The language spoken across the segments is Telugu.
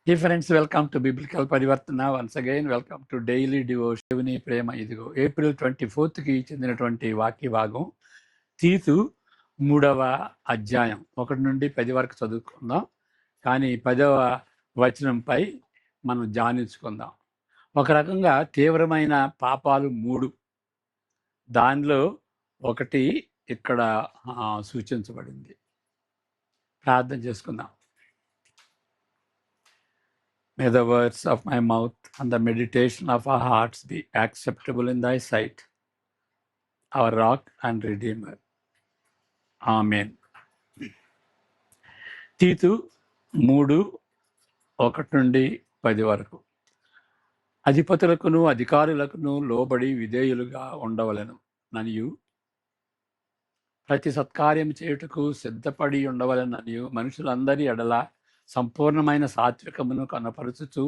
Hey friends, welcome to Biblical Parivartana. Once again, welcome to Daily Devotion. దేవుని ప్రేమ ఇదిగో ఏప్రిల్ 24కి చెందినటువంటి వాక్య భాగం తీతు 3వ అధ్యాయం 1 నుండి 10 వరకు చదువుకుందాం. కానీ 10వ వచనంపై మనం ధ్యానించుకుందాం. ఒక రకంగా తీవ్రమైన పాపాలు 3, దానిలో ఒకటి ఇక్కడ సూచించబడింది. ప్రార్థన చేసుకుందాం. May the words of my mouth and the meditation of our hearts be acceptable in thy sight, our rock and redeemer. Amen. తీతు 3:1 నుండి 10 వరకు. అధిపతులకును అధికారులకును లోబడి విధేయులుగా ఉండవలెను ననియు, ప్రతి సత్కార్యం చేయుటకు సిద్ధపడి ఉండవలెననియు, మనుషులందరి ఎడల సంపూర్ణమైన సాత్వికమును కనపరుచుచు,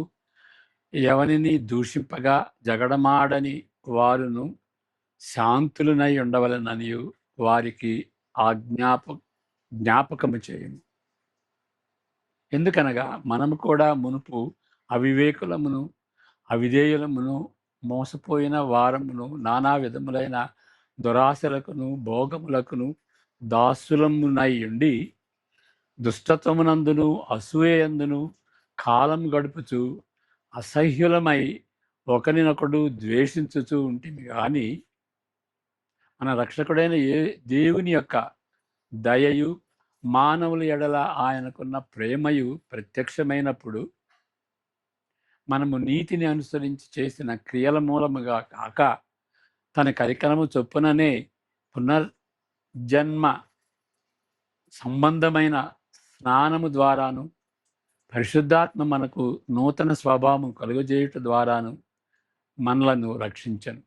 ఎవనిని దూషింపగా జగడమాడని వారును శాంతులనై ఉండవలెననియు వారికి జ్ఞాపకము చేయును. ఎందుకనగా మనము కూడా మునుపు అవివేకులమును అవిధేయులమును మోసపోయిన వారమును నానా విధములైన దురాశలకును భోగములకును దాసులమునై ఉండి దుష్టత్వమునందును అసూయందును కాలం గడుపుచు అసహ్యులమై ఒకరినొకడు ద్వేషించుచూ ఉంటుంది. కానీ మన రక్షకుడైన దేవుని యొక్క దయయు మానవుల ఎడల ఆయనకున్న ప్రేమయు ప్రత్యక్షమైనప్పుడు మనము నీతిని అనుసరించి చేసిన క్రియల మూలముగా కాక తన కరికరము చొప్పుననే పునర్జన్మ సంబంధమైన స్నానము ద్వారాను పరిశుద్ధాత్మ మనకు నూతన స్వభావం కలుగజేయుట ద్వారాను మనలను రక్షించను.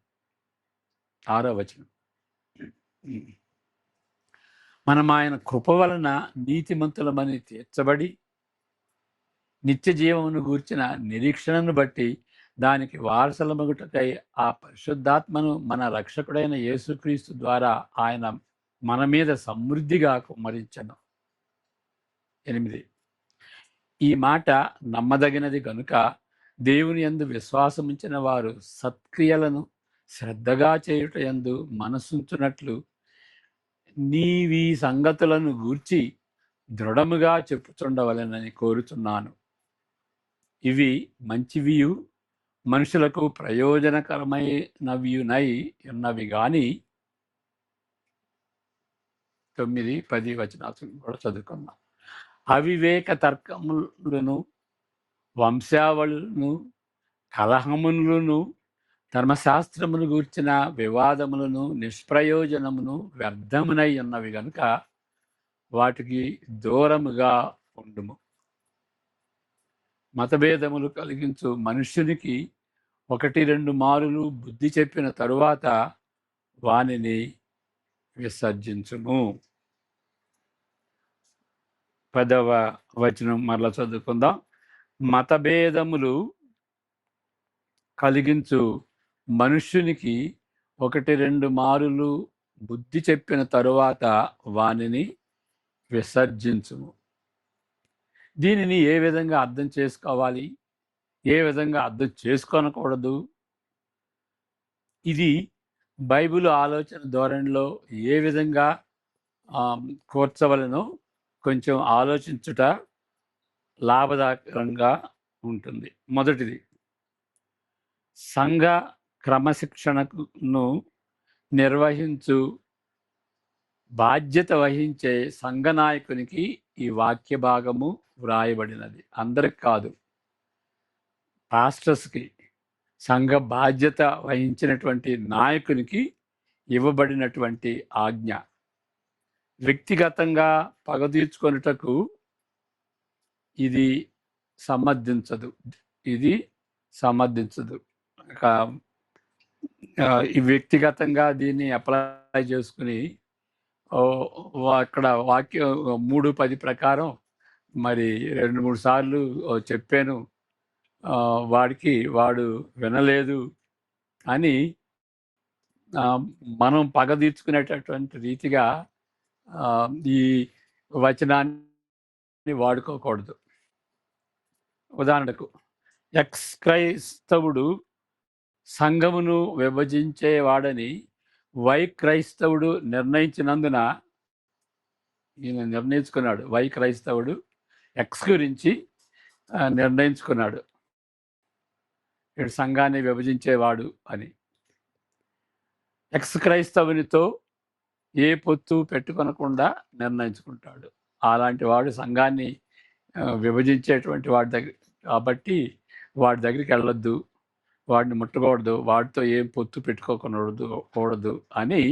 6వ వచనం. మనం ఆయన కృప వలన నీతిమంతులమని తీర్చబడి నిత్య జీవమును గూర్చిన నిరీక్షణను బట్టి దానికి వారసులమగుటకై ఆ పరిశుద్ధాత్మను మన రక్షకుడైన యేసుక్రీస్తు ద్వారా ఆయన మన మీద సమృద్ధిగా కుమ్మరించను. 8. ఈ మాట నమ్మదగినది గనుక దేవుని యందు విశ్వాసముంచిన వారు సత్క్రియలను శ్రద్ధగా చేయుట యందు మనసుంచునట్లు నీవీ సంగతులను గూర్చి దృఢముగా చెప్పుచుండవలెనని కోరుచున్నాను. ఇవి మంచివియు మనుషులకు ప్రయోజనకరమైనవియునై ఉన్నవి గాని. 9, 10 వచనాలు కూడా చదువుకుందాం. అవివేక తర్కములను వంశావళులను కలహములను ధర్మశాస్త్రమును గూర్చిన వివాదములను నిష్ప్రయోజనమును వ్యర్థమునై ఉన్నవి గనుక వాటికి దూరముగా ఉండుము. మతభేదములు కలిగించు మనుష్యునికి 1-2 మారులు బుద్ధి చెప్పిన తరువాత వానిని విసర్జించుము. 10వ వచనం మరలా చదువుకుందాం. మతభేదములు కలిగించు మనుష్యునికి 1-2 మారులు బుద్ధి చెప్పిన తరువాత వానిని విసర్జించుము. దీనిని ఏ విధంగా అర్థం చేసుకోవాలి, ఏ విధంగా అర్థం చేసుకోనకూడదు, ఇది బైబిల్ ఆలోచన ధోరణిలో ఏ విధంగా కూర్చవలనో కొంచెం ఆలోచించుట లాభదాయకంగా ఉంటుంది. మొదటిది, సంఘ క్రమశిక్షణను నిర్వహించు బాధ్యత వహించే సంఘ నాయకునికి ఈ వాక్య భాగము వ్రాయబడినది. అందరికి కాదు, పాస్టర్స్కి, సంఘ బాధ్యత వహించినటువంటి నాయకునికి ఇవ్వబడినటువంటి ఆజ్ఞ. వ్యక్తిగతంగా పగ తీర్చుకొనుటకు ఇది సమర్థించదు. ఈ వ్యక్తిగతంగా దీన్ని అప్లై చేసుకుని అక్కడ వాక్యం 3:10 ప్రకారం మరి 2-3 సార్లు చెప్పాను, వాడు వినలేదు అని మనం పగ తీర్చుకునేటటువంటి రీతిగా ఈ వచనాన్ని వాడుకోకూడదు. ఉదాహరణకు ఎక్స్ క్రైస్తవుడు సంఘమును విభజించేవాడని వై క్రైస్తవుడు నిర్ణయించినందున ఈయన నిర్ణయించుకున్నాడు. వై క్రైస్తవుడు ఎక్స్ గురించి నిర్ణయించుకున్నాడు, వీడు సంఘాన్ని విభజించేవాడు అని. ఎక్స్ క్రైస్తవునితో ఏ పొత్తు పెట్టుకొనకుండా నిర్ణయించుకుంటాడు. అలాంటి వాడు సంఘాన్ని విభజించేటువంటి వాడి దగ్గర కాబట్టి వాడి దగ్గరికి వెళ్ళొద్దు, వాడిని ముట్టకూడదు, వాడితో ఏం పొత్తు పెట్టుకోకూడదు అని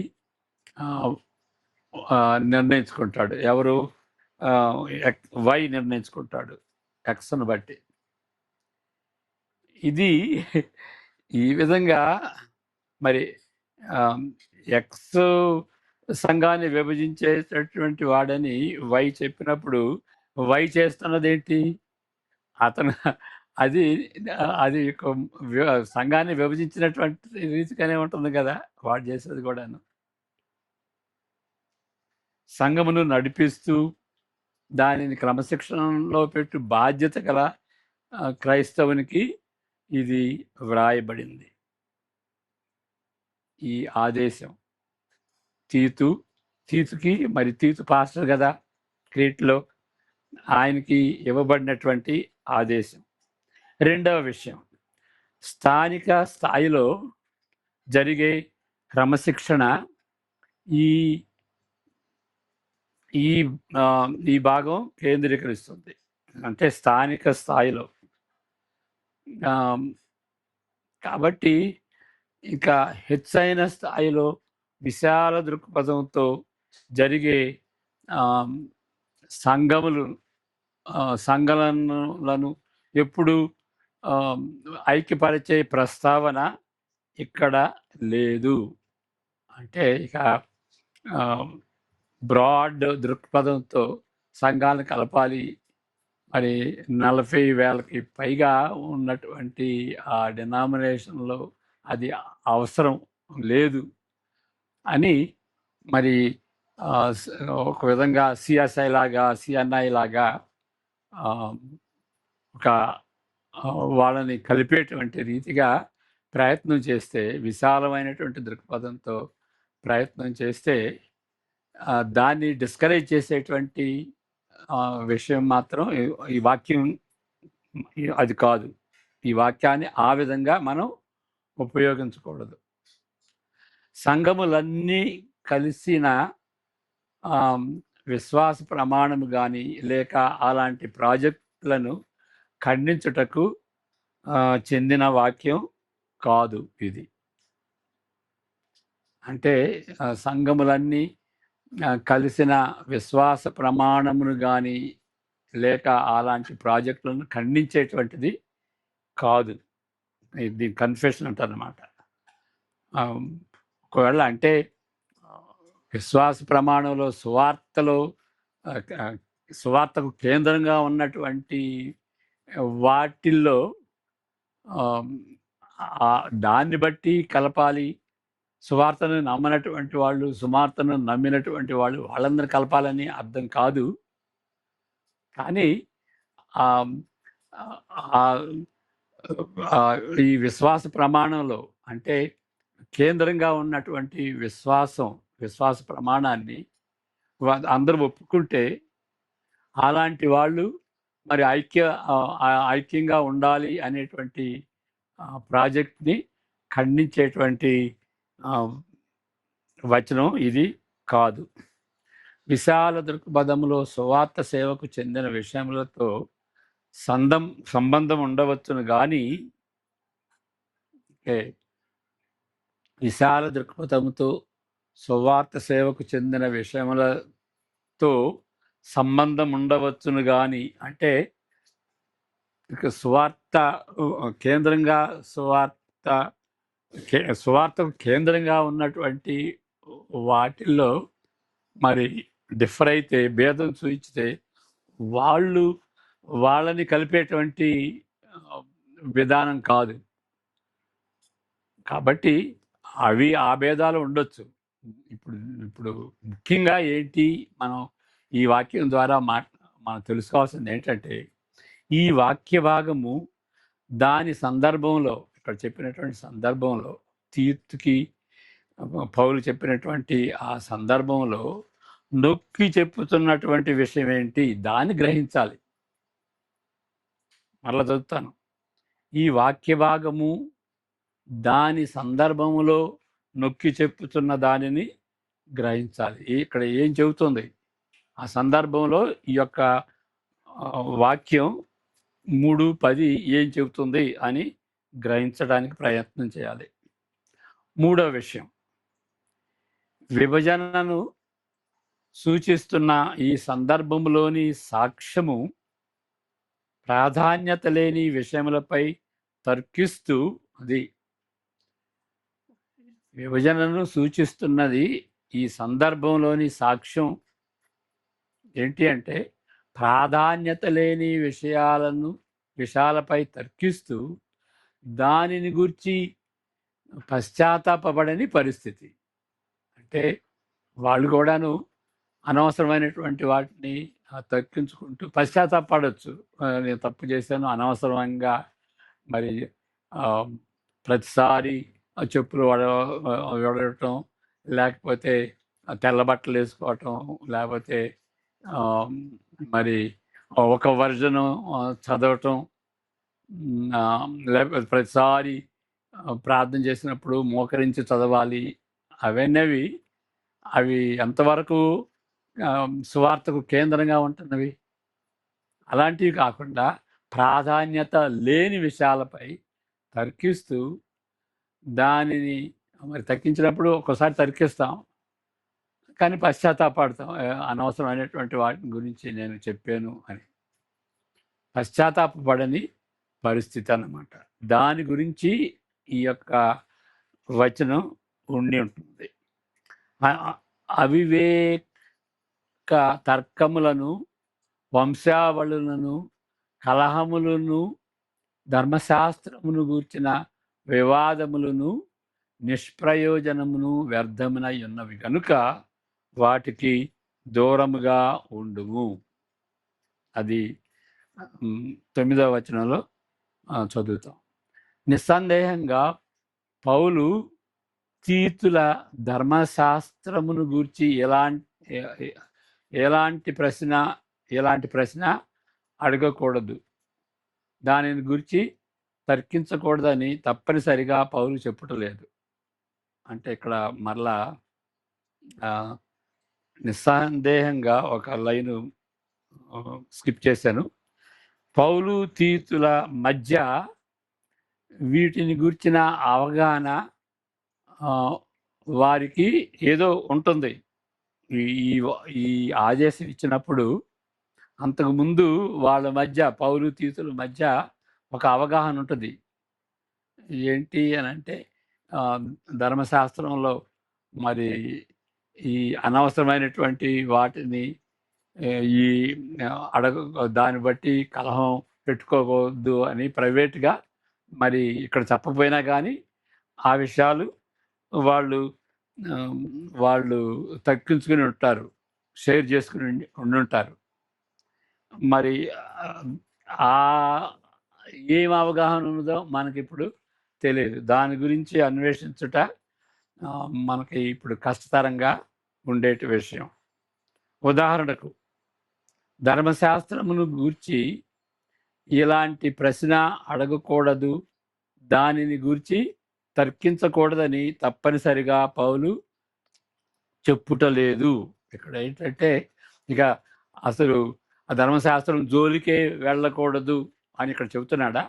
నిర్ణయించుకుంటాడు. ఎవరు? వై నిర్ణయించుకుంటాడు ఎక్స్ను బట్టి. ఇది ఈ విధంగా మరి ఎక్స్ సంఘాన్ని విభజించేటటువంటి వాడని వై చెప్పినప్పుడు వై చేస్తున్నది ఏంటి? అతను అది అది సంఘాన్ని విభజించినటువంటి రీతిగానే ఉంటుంది కదా వాడు చేసేది కూడాను. సంఘమును నడిపిస్తూ దానిని క్రమశిక్షణలో పెట్టు బాధ్యత గల క్రైస్తవునికి ఇది వ్రాయబడింది. ఈ ఆదేశం తీతుకి, మరి తీతు పాస్టర్ కదా క్రీట్లో, ఆయనకి ఇవ్వబడినటువంటి ఆదేశం. రెండవ విషయం, స్థానిక స్థాయిలో జరిగే క్రమశిక్షణ ఈ ఈ ఈ భాగం కేంద్రీకరిస్తుంది. అంటే స్థానిక స్థాయిలో. కాబట్టి ఇంకా హెచ్చైన స్థాయిలో విశాల దృక్పథంతో జరిగే సంఘములను ఎప్పుడు ఐక్యపరిచే ప్రస్తావన ఇక్కడ లేదు. అంటే ఇక బ్రాడ్ దృక్పథంతో సంఘాలను కలపాలి, మరి 40,000కి పైగా ఉన్నటువంటి ఆ డినామినేషన్లో అది అవసరం లేదు అని మరి ఒక విధంగా సిఎస్ఐ లాగా, సిఎన్ఐ లాగా ఒక వాళ్ళని కలిపేటువంటి రీతిగా ప్రయత్నం చేస్తే, విశాలమైనటువంటి దృక్పథంతో ప్రయత్నం చేస్తే దాన్ని డిస్కరేజ్ చేసేటువంటి విషయం మాత్రం ఈ వాక్యం అది కాదు. ఈ వాక్యాన్ని ఆ విధంగా మనం ఉపయోగించకూడదు. సంఘములన్నీ కలిసిన విశ్వాస ప్రమాణము కానీ లేక అలాంటి ప్రాజెక్టులను ఖండించుటకు చెందిన వాక్యం కాదు ఇది. అంటే సంఘములన్నీ కలిసిన విశ్వాస ప్రమాణమును కానీ లేక అలాంటి ప్రాజెక్టులను ఖండించేటువంటిది కాదు. ఇది కన్ఫెషన్ అంటారన్నమాట. ఒకవేళ అంటే విశ్వాస ప్రమాణంలో సువార్తకు కేంద్రంగా ఉన్నటువంటి వాటిల్లో దాన్ని బట్టి కలపాలి. సువార్తను నమ్మనటువంటి వాళ్ళు, సువార్తను నమ్మినటువంటి వాళ్ళు, వాళ్ళందరూ కలపాలని అర్థం కాదు. కానీ ఈ విశ్వాస ప్రమాణంలో అంటే కేంద్రంగా ఉన్నటువంటి విశ్వాస ప్రమాణాన్ని అందరూ ఒప్పుకుంటే అలాంటి వాళ్ళు మరి ఐక్యంగా ఉండాలి అనేటువంటి ప్రాజెక్ట్ని ఖండించేటువంటి వచనం ఇది కాదు. విశాల దృక్పథంలో సువార్త సేవకు చెందిన విషయములతో సంబంధం ఉండవచ్చును కానీ విశాల దృక్పథంతో సువార్త సేవకు చెందిన విషయములతో సంబంధం ఉండవచ్చును కానీ అంటే ఇక సువార్త కేంద్రంగా సువార్తకు కేంద్రంగా ఉన్నటువంటి వాటిల్లో మరి డిఫర్ అయితే, భేదం చూపించితే వాళ్ళని కలిపేటువంటి విధానం కాదు. కాబట్టి అవి ఆ భేదాలు ఉండొచ్చు. ఇప్పుడు ముఖ్యంగా ఏంటి మనం ఈ వాక్యం ద్వారా మనం తెలుసుకోవాల్సింది ఏంటంటే, ఈ వాక్య భాగము దాని సందర్భంలో, ఇక్కడ చెప్పినటువంటి సందర్భంలో, తీర్పుకి పౌలు చెప్పినటువంటి ఆ సందర్భంలో నొక్కి చెప్పుతున్నటువంటి విషయం ఏంటి, దాన్ని గ్రహించాలి. మరలా చదువుతాను. ఈ వాక్య భాగము దాని సందర్భములో నొక్కి చెప్పుతున్న దానిని గ్రహించాలి. ఇక్కడ ఏం చెబుతుంది ఆ సందర్భంలో? ఈ యొక్క వాక్యం 3:10 ఏం చెబుతుంది అని గ్రహించడానికి ప్రయత్నం చేయాలి. మూడవ విషయం, విభజనను సూచిస్తున్న ఈ సందర్భంలోని సాక్ష్యము ప్రాధాన్యత లేని విషయములపై తర్కిస్తూ, అది విభజనను సూచిస్తున్నది ఈ సందర్భంలోని సాక్ష్యం ఏంటి అంటే, ప్రాధాన్యత లేని విషయాలపై తర్కిస్తూ దానిని గురించి పశ్చాత్తాపపడని పరిస్థితి. అంటే వాళ్ళు కూడాను అనవసరమైనటువంటి వాటిని తర్కించుకుంటూ పశ్చాత్తాపడవచ్చు. నేను తప్పు చేశాను, అనవసరంగా మరి ప్రతిసారి చెప్పులు వడటం, లేకపోతే తెల్ల బట్టలు వేసుకోవటం, లేకపోతే మరి ఒక వర్జను చదవటం, లేకపోతే ప్రతిసారి ప్రార్థన చేసినప్పుడు మోకరించి చదవాలి. అవి ఎంతవరకు సువార్తకు కేంద్రంగా ఉంటున్నవి? అలాంటివి కాకుండా ప్రాధాన్యత లేని విషయాలపై తర్కిస్తూ దానిని మరి తగ్గించినప్పుడు ఒక్కోసారి తర్కిస్తాం, కానీ పశ్చాత్తాపడతాం. అనవసరమైనటువంటి వాటి గురించి నేను చెప్పాను అని పశ్చాత్తాపడని పరిస్థితి అన్నమాట. దాని గురించి ఈ యొక్క వచనం ఉండి ఉంటుంది. అవివేక తర్కములను, వంశావళులను, కలహములను, ధర్మశాస్త్రమును గూర్చిన వివాదములను, నిష్ప్రయోజనమును, వ్యర్థమునై ఉన్నవి కనుక వాటికి దూరముగా ఉండుము. అది 9వ వచనంలో చదువుతాం. నిస్సందేహంగా పౌలు తీతుల ధర్మశాస్త్రమును గూర్చి ఎలాంటి ప్రశ్న అడగకూడదు, దానిని గురించి తర్కించకూడదని తప్పనిసరిగా పౌలు చెప్పటలేదు. అంటే ఇక్కడ మరలా నిస్సందేహంగా ఒక లైను స్కిప్ చేశాను. పౌలు తీతుల మధ్య వీటిని గురించిన అవగాహన వారికి ఏదో ఉంటుంది. ఈ ఆదేశం ఇచ్చినప్పుడు అంతకుముందు వాళ్ళ మధ్య, పౌలు తీతుల మధ్య ఒక అవగాహన ఉంటుంది. ఏంటి అని అంటే, ధర్మశాస్త్రంలో మరి ఈ అనవసరమైనటువంటి వాటిని ఈ దాన్ని బట్టి కలహం పెట్టుకోవద్దు అని ప్రైవేట్గా మరి ఇక్కడ చెప్పకపోయినా కానీ ఆ విషయాలు వాళ్ళు తగ్గించుకుని ఉంటారు, షేర్ చేసుకుని ఉండుంటారు. మరి ఏం అవగాహన ఉన్నదో మనకిప్పుడు తెలియదు. దాని గురించి అన్వేషించుట మనకి ఇప్పుడు కష్టతరంగా ఉండేటి విషయం. ఉదాహరణకు, ధర్మశాస్త్రమును గూర్చి ఇలాంటి ప్రశ్న అడగకూడదు, దానిని గూర్చి తర్కించకూడదని తప్పనిసరిగా పౌలు చెప్పుటలేదు. ఇక్కడ ఏంటంటే, ఇక అసలు ఆ ధర్మశాస్త్రం జోలికే వెళ్ళకూడదు అని ఇక్కడ చెబుతున్నాడా?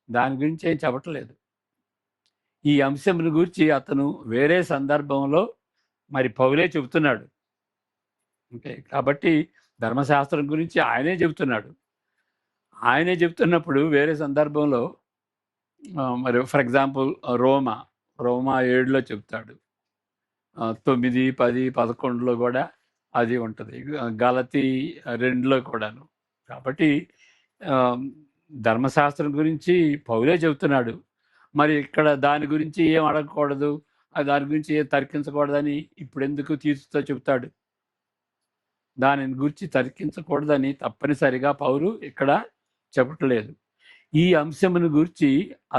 దాని గురించి ఏం చెప్పట్లేదు. ఈ అంశమును గురించి అతను వేరే సందర్భంలో మరి పౌలే చెబుతున్నాడు. ఓకే, కాబట్టి ధర్మశాస్త్రం గురించి ఆయనే చెబుతున్నాడు. ఆయనే చెబుతున్నప్పుడు వేరే సందర్భంలో మరి ఫర్ ఎగ్జాంపుల్ రోమా 7లో చెప్తాడు, 9, 10, 11లో కూడా అది ఉంటుంది, గలతీ 2లో కూడాను. కాబట్టి ధర్మశాస్త్రం గురించి పౌలే చెబుతున్నాడు. మరి ఇక్కడ దాని గురించి ఏం అడగకూడదు, దాని గురించి ఏం తర్కించకూడదని ఇప్పుడు ఎందుకు తీర్చుతో చెబుతాడు? దానిని గురించి తర్కించకూడదని తప్పనిసరిగా పౌలు ఇక్కడ చెప్పట్లేదు. ఈ అంశమును గురించి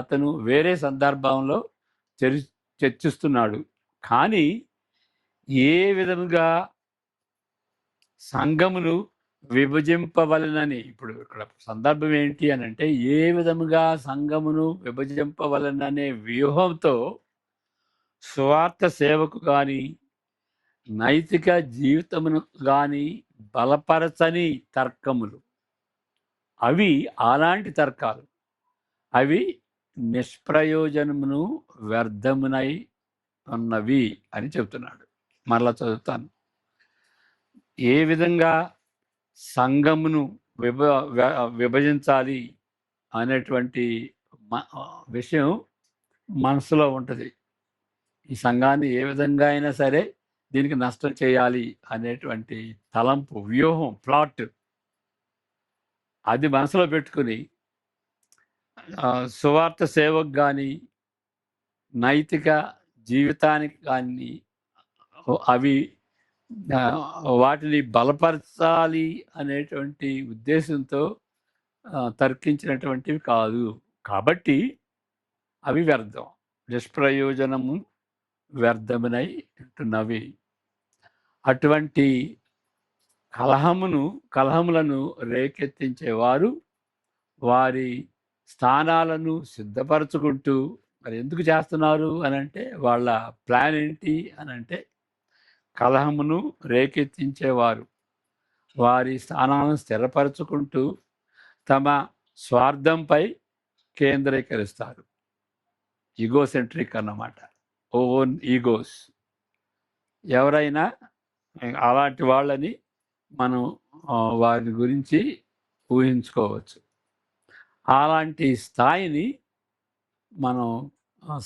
అతను వేరే సందర్భంలో చర్చిస్తున్నాడు. కానీ ఏ విధముగా సంఘమును విభజింపవలనని, ఇప్పుడు ఇక్కడ సందర్భం ఏంటి అని అంటే, ఏ విధముగా సంఘమును విభజింపవలననే వ్యూహంతో స్వార్థ సేవకు కానీ నైతిక జీవితమును కానీ బలపరచని తర్కములు, అవి అలాంటి తర్కాలు, అవి నిష్ప్రయోజనమును వ్యర్థమునై ఉన్నవి అని చెప్తున్నాడు. మరలా చదువుతాను. ఏ విధంగా సంఘమును విభజించాలి అనేటువంటి విషయం మనసులో ఉంటుంది. ఈ సంఘాన్ని ఏ విధంగా అయినా సరే దీనికి నష్టం చేయాలి అనేటువంటి తలంపు, వ్యూహం, ప్లాట్, అది మనసులో పెట్టుకుని సువార్త సేవకు కానీ నైతిక జీవితానికి కానీ అవి వాటిని బలపరచాలి అనేటువంటి ఉద్దేశంతో తర్కించినటువంటివి కాదు. కాబట్టి అవి వ్యర్థం, నిష్ప్రయోజనము వ్యర్థమునై ఉంటున్నవి. అటువంటి కలహములను రేకెత్తించేవారు వారి స్థానాలను సిద్ధపరచుకుంటూ, మరి ఎందుకు చేస్తున్నారు అని అంటే, వాళ్ళ ప్లాన్ ఏంటి అని అంటే, కలహమును రేకెత్తించేవారు వారి స్థానాలను స్థిరపరచుకుంటూ తమ స్వార్థంపై కేంద్రీకరిస్తారు. ఈగోసెంట్రిక్ అన్నమాట, ఓన్ ఈగోస్. ఎవరైనా అలాంటి వాళ్ళని మనం వారి గురించి ఊహించుకోవచ్చు. అలాంటి స్థాయిని మనం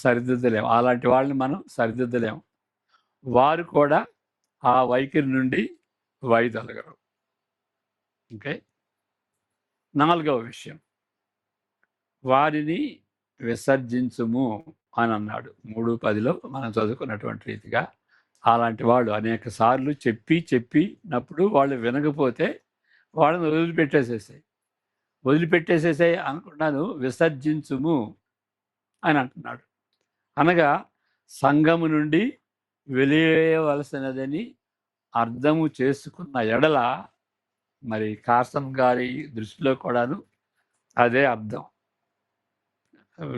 సరిదిద్దలేము, అలాంటి వాళ్ళని మనం సరిదిద్దలేము. వారు కూడా ఆ వైఖరి నుండి వైదొలగరు. ఓకే. 4వ విషయం, వారిని విసర్జించుము అని అన్నాడు. 3:10లో మనం చదువుకున్నటువంటి రీతిగా అలాంటి వాళ్ళు అనేక సార్లు చెప్పినప్పుడు వాళ్ళు వినకపోతే వాళ్ళని వదిలిపెట్టేసేసాయి అనుకున్నాను. విసర్జించుము అని అంటున్నాడు. అనగా సంఘము నుండి వెలివేయవలసినదని అర్థము చేసుకున్న ఎడల, మరి కార్సన్ గారి దృష్టిలో కూడాను అదే అర్థం.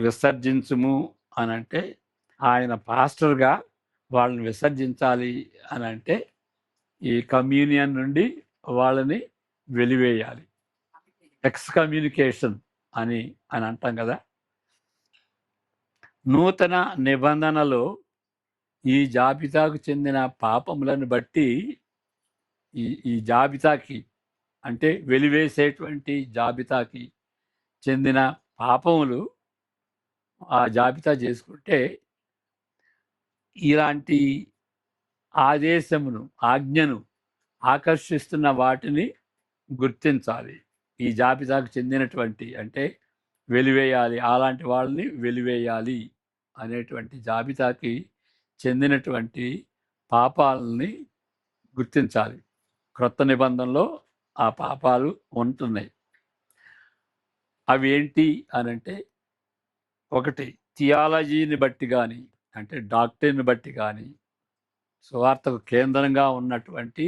విసర్జించుము అని అంటే ఆయన పాస్టర్గా వాళ్ళని విసర్జించాలి అని అంటే ఈ కమ్యూనియన్ నుండి వాళ్ళని వెలివేయాలి. ఎక్స్కమ్యూనికేషన్ అని అంటాం కదా. నూతన నిబంధనలో ఈ జాబితాకు చెందిన పాపములను బట్టి ఈ జాబితాకి, అంటే వెలివేసేటువంటి జాబితాకి చెందిన పాపములు ఆ జాబితా చేసుకుంటే, ఇలాంటి ఆజ్ఞను ఆకర్షిస్తున్న వాటిని గుర్తించాలి. ఈ జాబితాకు చెందినటువంటి, అంటే వెలివేయాలి, అలాంటి వాళ్ళని వెలివేయాలి అనేటువంటి జాబితాకి చెందినటువంటి పాపాలని గుర్తించాలి. క్రొత్త నిబంధనలో ఆ పాపాలు ఉంటున్నాయి. అవి ఏంటి అనంటే, ఒకటి థియాలజీని బట్టి కానీ, అంటే డాక్ట్రిన్ బట్టి కానీ, సువార్తకు కేంద్రంగా ఉన్నటువంటి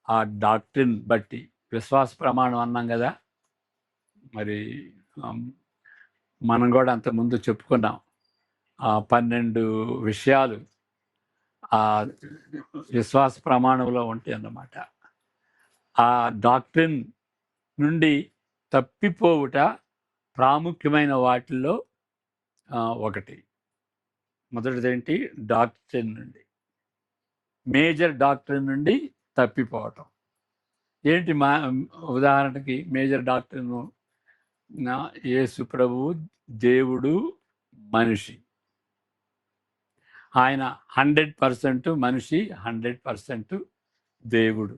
ఆ డాక్ట్రిన్ బట్టి, విశ్వాస ప్రమాణం అన్నాం కదా, మరి మనం కూడా అంతకుముందు చెప్పుకున్నాం. 12 విషయాలు ఆ విశ్వాస ప్రమాణంలో ఉంటాయి అన్నమాట. ఆ డాక్ట్రిన్ నుండి తప్పిపోవుట ప్రాముఖ్యమైన వాటిల్లో ఒకటి. మొదటిదేంటి? డాక్ట్రిన్ నుండి, మేజర్ డాక్ట్రిన్ నుండి తప్పిపోవటం. ఏంటి ఉదాహరణకి మేజర్ డాక్ట్రిన్? యేసు ప్రభువు దేవుడు, మనిషి. ఆయన 100% మనిషి, 100% దేవుడు.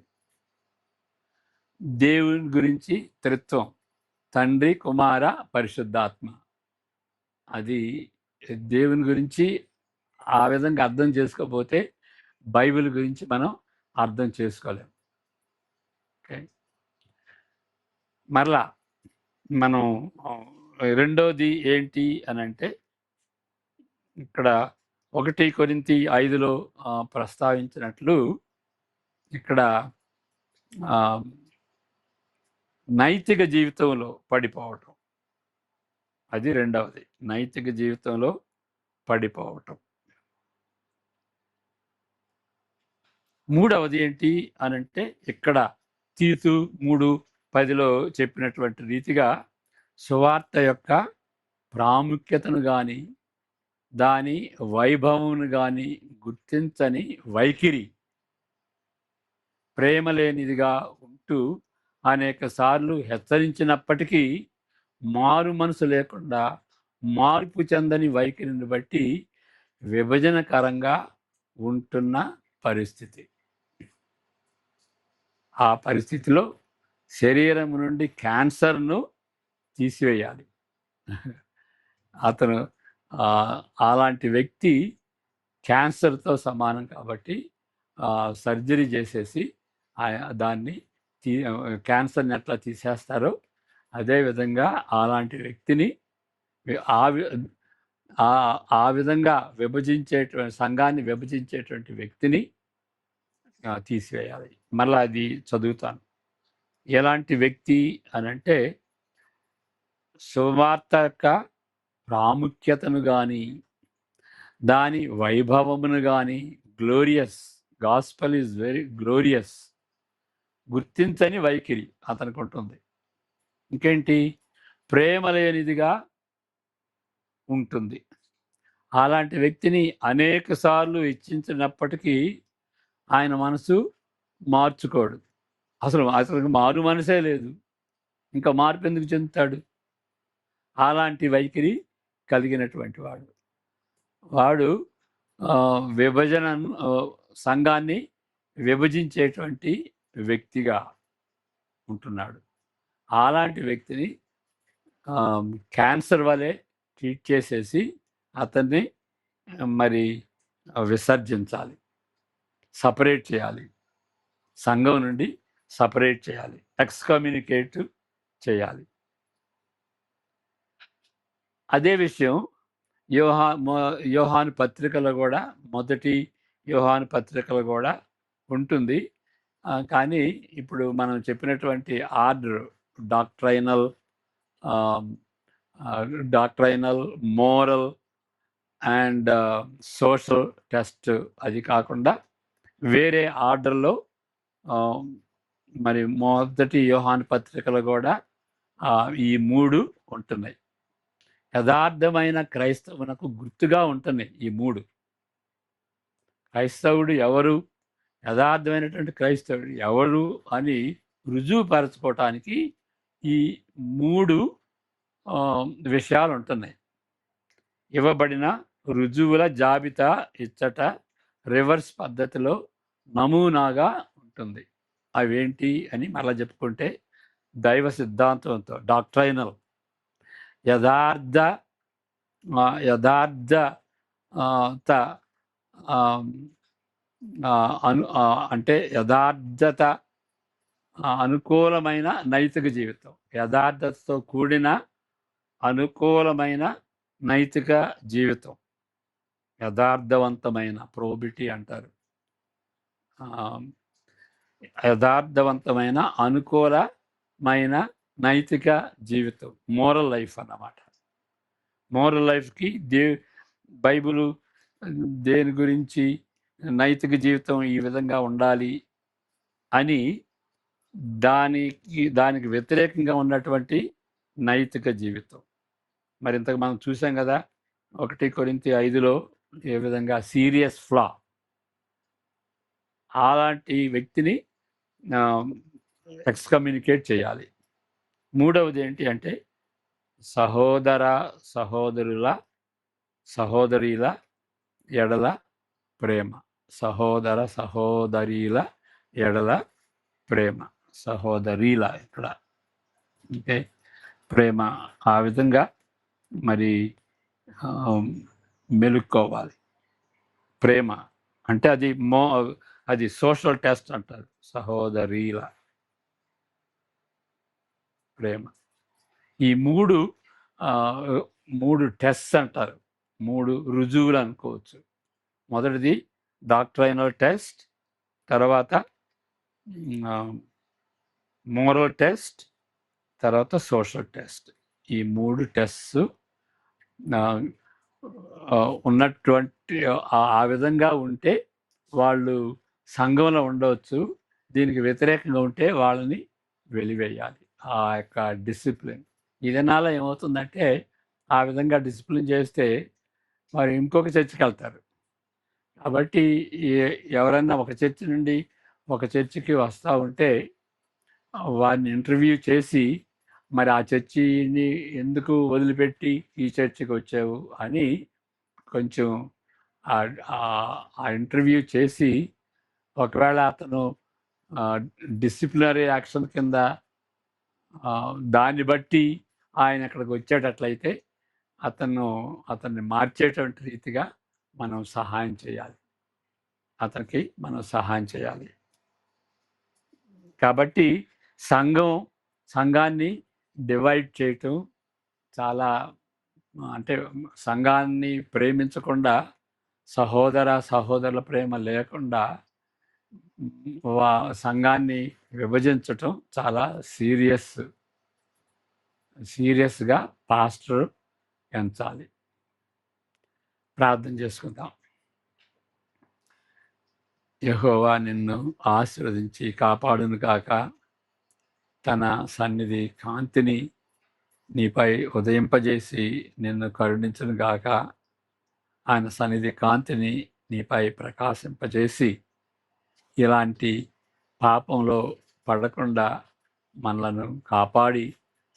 దేవుని గురించి త్రిత్వం, తండ్రి, కుమార, పరిశుద్ధాత్మ. అది దేవుని గురించి ఆ విధంగా అర్థం చేసుకోకపోతే బైబిల్ గురించి మనం అర్థం చేసుకోలేం. ఓకే. మరలా మనం రెండోది ఏంటి అని అంటే, ఇక్కడ 1 కొరింథీ 5లో ప్రస్తావించినట్లు ఇక్కడ నైతిక జీవితంలో పడిపోవటం, అది రెండవది. నైతిక జీవితంలో పడిపోవటం. మూడవది ఏంటి అనంటే, ఇక్కడ తీతు 3:10లో చెప్పినటువంటి రీతిగా సువార్త యొక్క ప్రాముఖ్యతను కానీ దాని వైభవమును కానీ గుర్తించని వైఖరి, ప్రేమ లేనిదిగా ఉంటూ అనేక సార్లు హెచ్చరించినప్పటికీ మారు మనసు లేకుండా మార్పు చెందని వైఖరిని బట్టి విభజనకరంగా ఉంటున్న పరిస్థితి. ఆ పరిస్థితిలో శరీరం నుండి క్యాన్సర్ను తీసివేయాలి. అతను అలాంటి వ్యక్తి క్యాన్సర్తో సమానం కాబట్టి సర్జరీ చేసేసి దాన్ని క్యాన్సర్ని ఎట్లా తీసేస్తారో అదేవిధంగా అలాంటి వ్యక్తిని ఆ విధంగా సంఘాన్ని విభజించేటువంటి వ్యక్తిని తీసివేయాలి. మళ్ళీ అది చదువుతాను. ఎలాంటి వ్యక్తి అనంటే, సువార్త యొక్క ప్రాముఖ్యతను కానీ దాని వైభవమును కానీ, glorious, gospel is very glorious, గుర్తించని వైఖరి అతనికి ఉంటుంది. ఇంకేంటి, ప్రేమ లేనిదిగా ఉంటుంది. అలాంటి వ్యక్తిని అనేక సార్లు హెచ్చించినప్పటికీ ఆయన మనసు మార్చుకోడు. అసలు మారు మనసే లేదు, ఇంకా మార్పు ఎందుకు చెందుతాడు? అలాంటి వైఖరి కలిగినటువంటి వాడు విభజన సంఘాన్ని విభజించేటువంటి వ్యక్తిగా ఉంటున్నాడు. అలాంటి వ్యక్తిని క్యాన్సర్ వలె ట్రీట్ చేసేసి అతన్ని మరి విసర్జించాలి, సపరేట్ చేయాలి, సంఘం నుండి సపరేట్ చేయాలి, ఎక్స్కమ్యూనికేట్ చేయాలి. అదే విషయం యోహాను పత్రికలో కూడా, మొదటి యోహాను పత్రికలో కూడా ఉంటుంది. కానీ ఇప్పుడు మనం చెప్పినటువంటి order doctrinal, moral and social test అది కాకుండా వేరే ఆర్డర్లో మరి మొదటి యోహాను పత్రికలు కూడా ఈ 3 ఉంటున్నాయి. యథార్థమైన క్రైస్తవునకు గుర్తుగా ఉంటున్నాయి ఈ 3. క్రైస్తవుడు ఎవరు, యథార్థమైనటువంటి క్రైస్తవుడు ఎవరు అని రుజువుపరచుకోవటానికి ఈ 3 విషయాలు ఉంటున్నాయి. ఇవ్వబడిన రుజువుల జాబితా ఇచ్చట రివర్స్ పద్ధతిలో నమూనాగా ఉంటుంది. అవేంటి అని మళ్ళీ చెప్పుకుంటే, దైవ సిద్ధాంతంతో డాక్ట్రైనల్, యథార్థ అంటే యథార్థత అనుకూలమైన నైతిక జీవితం, యథార్థతతో కూడిన అనుకూలమైన నైతిక జీవితం, యథార్థవంతమైన ప్రోబిటీ అంటారు. యథార్థవంతమైన అనుకూలమైన నైతిక జీవితం, మోరల్ లైఫ్ అన్నమాట. మోరల్ లైఫ్కి బైబిలు దేని గురించి నైతిక జీవితం ఈ విధంగా ఉండాలి అని దానికి వ్యతిరేకంగా ఉన్నటువంటి నైతిక జీవితం. మరి ఇంతకు మనం చూసాం కదా 1 కొరింథీ 5లో ఏ విధంగా సీరియస్ ఫ్లా. అలాంటి వ్యక్తిని ఎక్స్కమ్యూనికేట్ చేయాలి. మూడవది ఏంటి అంటే, సహోదరీల ఎడల ప్రేమ. సహోదరీల ఎడల ప్రేమ, సహోదరీల ఇక్కడ అంటే ప్రేమ. ఆ విధంగా మరి మెలుక్కోవాలి. ప్రేమ అంటే అది సోషల్ టెస్ట్ అంటారు, సహోదరీల ప్రేమ. ఈ మూడు ఆ, 3 టెస్ట్స్ అంటారు, 3 రుజువులు అనుకోవచ్చు. మొదటిది డాక్ట్రైనల్ టెస్ట్, తర్వాత మోరల్ టెస్ట్, తర్వాత సోషల్ టెస్ట్. ఈ 3 టెస్ట్స్ ఉన్నటువంటి ఆ విధంగా ఉంటే వాళ్ళు సంఘంలో ఉండవచ్చు. దీనికి వ్యతిరేకంగా ఉంటే వాళ్ళని వెలివేయాలి. ఆ యొక్క డిసిప్లిన్ ఈ దినాల్లో ఏమవుతుందంటే, ఆ విధంగా డిసిప్లిన్ చేస్తే వారు ఇంకొక చర్చికి వెళ్తారు. కాబట్టి ఎవరన్నా ఒక చర్చి నుండి ఒక చర్చికి వస్తూ ఉంటే వారిని ఇంటర్వ్యూ చేసి, మరి ఆ చర్చిని ఎందుకు వదిలిపెట్టి ఈ చర్చికి వచ్చావు అని కొంచెం ఆ ఇంటర్వ్యూ చేసి, ఒకవేళ అతను డిసిప్లినరీ యాక్షన్ కింద దాన్ని బట్టి ఆయన అక్కడికి వచ్చేటట్లయితే అతన్ని మార్చేటువంటి రీతిగా మనం సహాయం చేయాలి, అతనికి మనం సహాయం చేయాలి. కాబట్టి సంఘాన్ని డివైడ్ చేయటం చాలా, అంటే సంఘాన్ని ప్రేమించకుండా, సహోదరుల ప్రేమ లేకుండా సంఘాన్ని విభజించటం చాలా సీరియస్గా పాస్టర్ ఎంచాలి. ప్రార్థన చేసుకుందాం. యెహోవా నిన్ను ఆశీర్వదించి కాపాడును గాక. తన సన్నిధి కాంతిని నీపై ఉదయింపజేసి నిన్ను కరుణించును గాక. ఆయన సన్నిధి కాంతిని నీపై ప్రకాశింపజేసి ఇలాంటి పాపంలో పడకుండా మనలను కాపాడి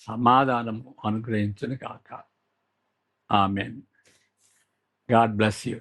సమాధానము అనుగ్రహించును గాక. ఆమేన్. God bless you.